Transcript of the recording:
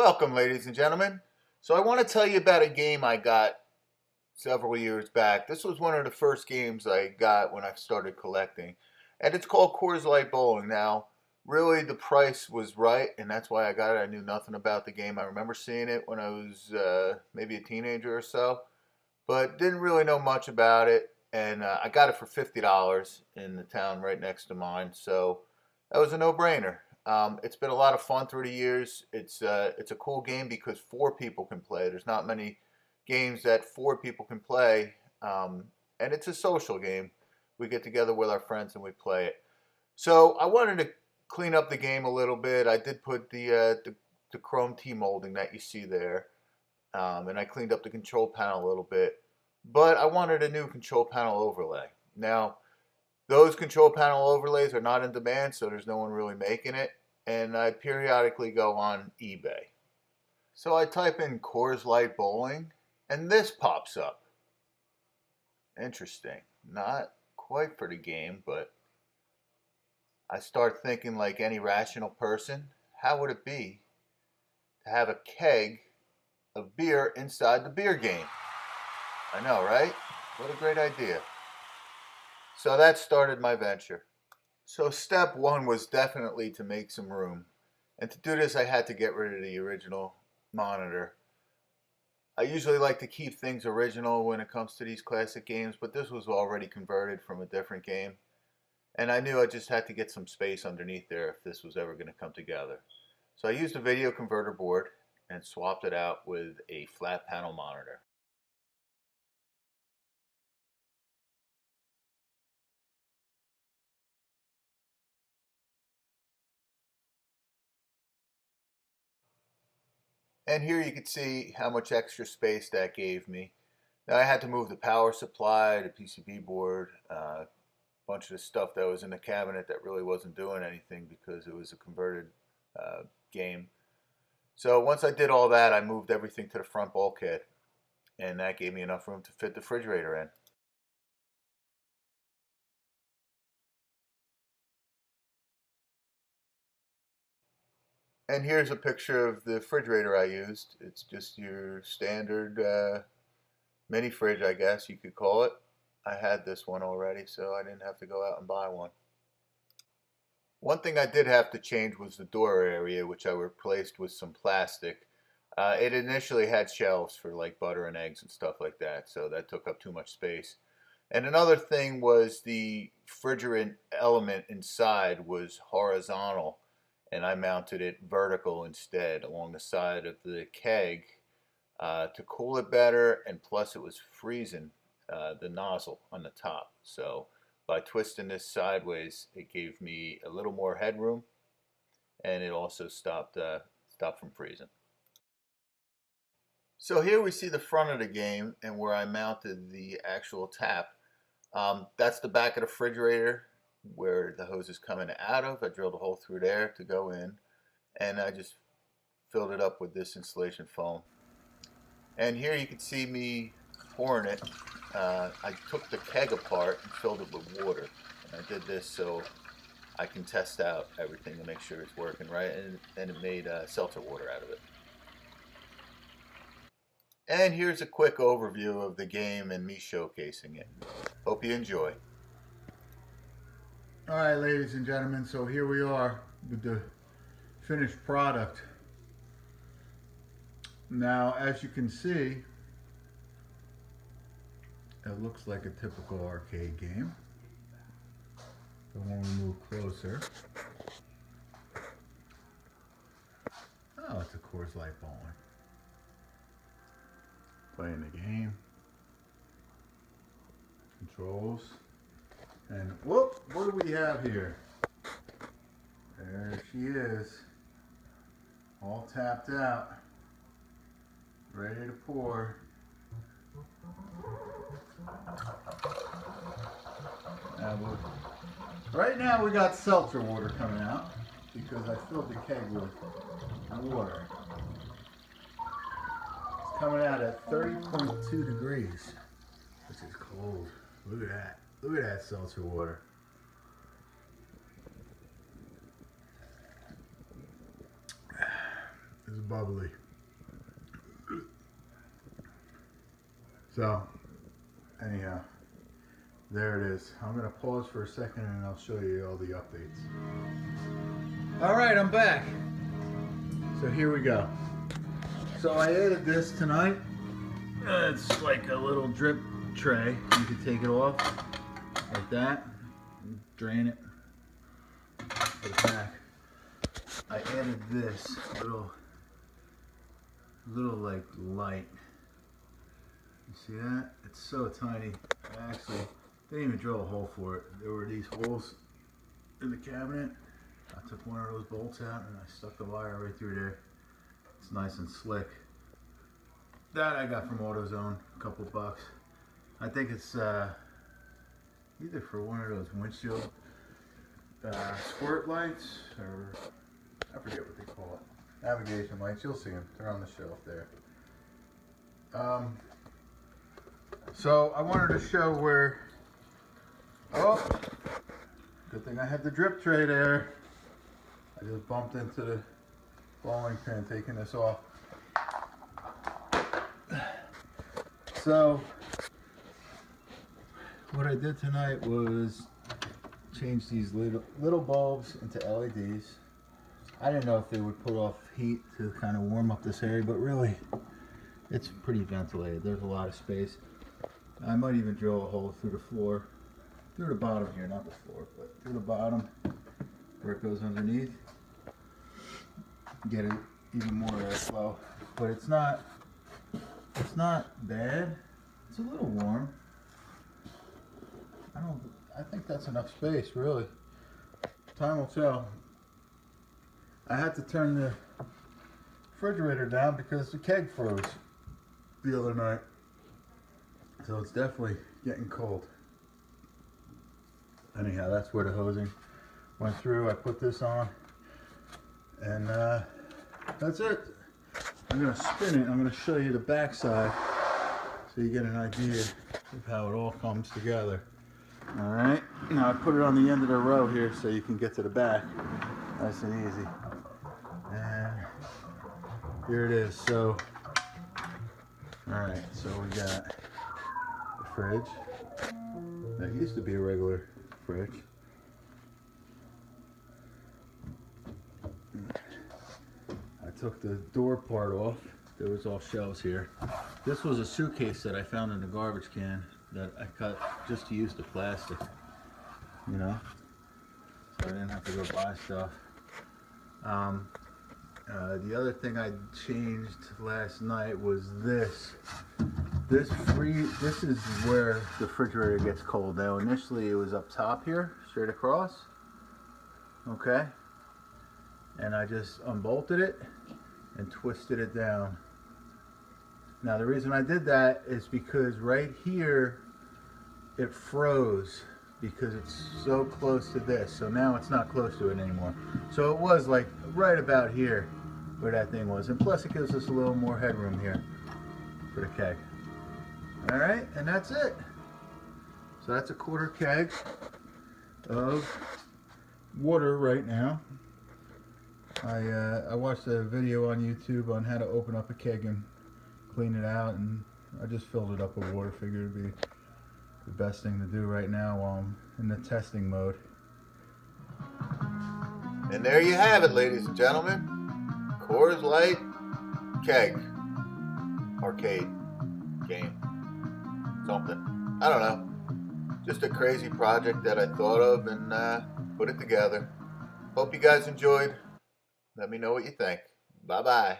Welcome, ladies and gentlemen. So I want to tell you about a game I got several years back. This was one of the first games I got when I started collecting, and it's called Coors Light Bowling. Now, really, the price was right, and that's why I got it. I knew nothing about the game. I remember seeing it when I was maybe a teenager or so, but didn't really know much about it. And I got it for $50 in the town right next to mine, so that was a no-brainer. It's been a lot of fun through the years. It's a cool game because four people can play. There's not many games that four people can play, and it's a social game. We get together with our friends and we play it. So I wanted to clean up the game a little bit. I did put the chrome T molding that you see there, and I cleaned up the control panel a little bit. But I wanted a new control panel overlay. Now, those control panel overlays are not in demand, so there's no one really making it. And I periodically go on eBay. So I type in Coors Light Bowling, and this pops up. Interesting. Not quite for the game, but I start thinking like any rational person, how would it be to have a keg of beer inside the beer game? I know, right? What a great idea. So that started my venture. So step one was definitely to make some room. And to do this, I had to get rid of the original monitor. I usually like to keep things original when it comes to these classic games, but this was already converted from a different game. And I knew I just had to get some space underneath there if this was ever going to come together. So I used a video converter board and swapped it out with a flat panel monitor. And here you can see how much extra space that gave me. Now I had to move the power supply, the PCB board, a bunch of the stuff that was in the cabinet that really wasn't doing anything because it was a converted game. So once I did all that, I moved everything to the front bulkhead, and that gave me enough room to fit the refrigerator in. And here's a picture of the refrigerator I used. It's just your standard mini fridge, I guess you could call it. I had this one already, so I didn't have to go out and buy one. One thing I did have to change was the door area, which I replaced with some plastic. It initially had shelves for like butter and eggs and stuff like that, so that took up too much space. And another thing was the refrigerant element inside was horizontal, and I mounted it vertical instead along the side of the keg to cool it better, and plus it was freezing the nozzle on the top. So by twisting this sideways, it gave me a little more headroom, and it also stopped from freezing. So here we see the front of the game and where I mounted the actual tap. That's the back of the refrigerator where the hose is coming out of. I drilled a hole through there to go in, and I just filled it up with this insulation foam. And here you can see me pouring it. I took the keg apart and filled it with water. And I did this so I can test out everything to make sure it's working right, and it made seltzer water out of it. And here's a quick overview of the game and me showcasing it. Hope you enjoy. Alright, ladies and gentlemen, so here we are with the finished product. Now, as you can see, it looks like a typical arcade game. But when we move closer, oh, it's a Coors Light Bowling. Playing the game, controls, and whoop, what do we have here? There she is, all tapped out, ready to pour. Right now we got seltzer water coming out because I filled the keg with water. It's coming out at 30.2 degrees, which is cold. Look at that. Look at that seltzer water. is bubbly. So, anyhow, there it is. I'm going to pause for a second and I'll show you all the updates. All right, I'm back. So here we go. So I added this tonight. It's like a little drip tray. You can take it off like that, and drain it, put it back. I added this little like light. You see that? It's so tiny. I actually didn't even drill a hole for it. There were these holes in the cabinet. I took one of those bolts out and I stuck the wire right through there. It's nice and slick. That I got from AutoZone, a couple bucks. I think it's either for one of those windshield squirt lights, or I forget what they call it. Navigation lights, you'll see them. They're on the shelf there. So I wanted to show where, oh, good thing I had the drip tray there. I just bumped into the bowling pin taking this off. So what I did tonight was change these little bulbs into LEDs. I didn't know if they would put off heat to kind of warm up this area, but really it's pretty ventilated. There's a lot of space. I might even drill a hole through the floor, through the bottom here, not the floor, but through the bottom where it goes underneath. Get it even more airflow, but it's not bad. It's a little warm. I think that's enough space, really. Time will tell. I had to turn the refrigerator down because the keg froze the other night. So it's definitely getting cold. Anyhow, that's where the hosing went through. I put this on, and that's it. I'm going to spin it. I'm going to show you the back side so you get an idea of how it all comes together. All right. Now I put it on the end of the row here so you can get to the back. Nice and easy. And here it is. So, all right. So we got the fridge. That used to be a regular fridge. I took the door part off. There was all shelves here. This was a suitcase that I found in the garbage can that I cut just to use the plastic, you know, so I didn't have to go buy stuff. The other thing I changed last night was this. This is where the refrigerator gets cold. Now initially it was up top here, straight across, okay, and I just unbolted it and twisted it down. Now the reason I did that is because right here it froze because it's so close to this. So now it's not close to it anymore. So it was like right about here where that thing was. And plus it gives us a little more headroom here for the keg. All right, and that's it. So that's a quarter keg of water right now. I watched a video on YouTube on how to open up a keg and clean it out, and I just filled it up with water. Figured it'd be the best thing to do right now while I'm in the testing mode. And there you have it, ladies and gentlemen. Coors Light keg arcade game. Something. I don't know. Just a crazy project that I thought of and put it together. Hope you guys enjoyed. Let me know what you think. Bye-bye.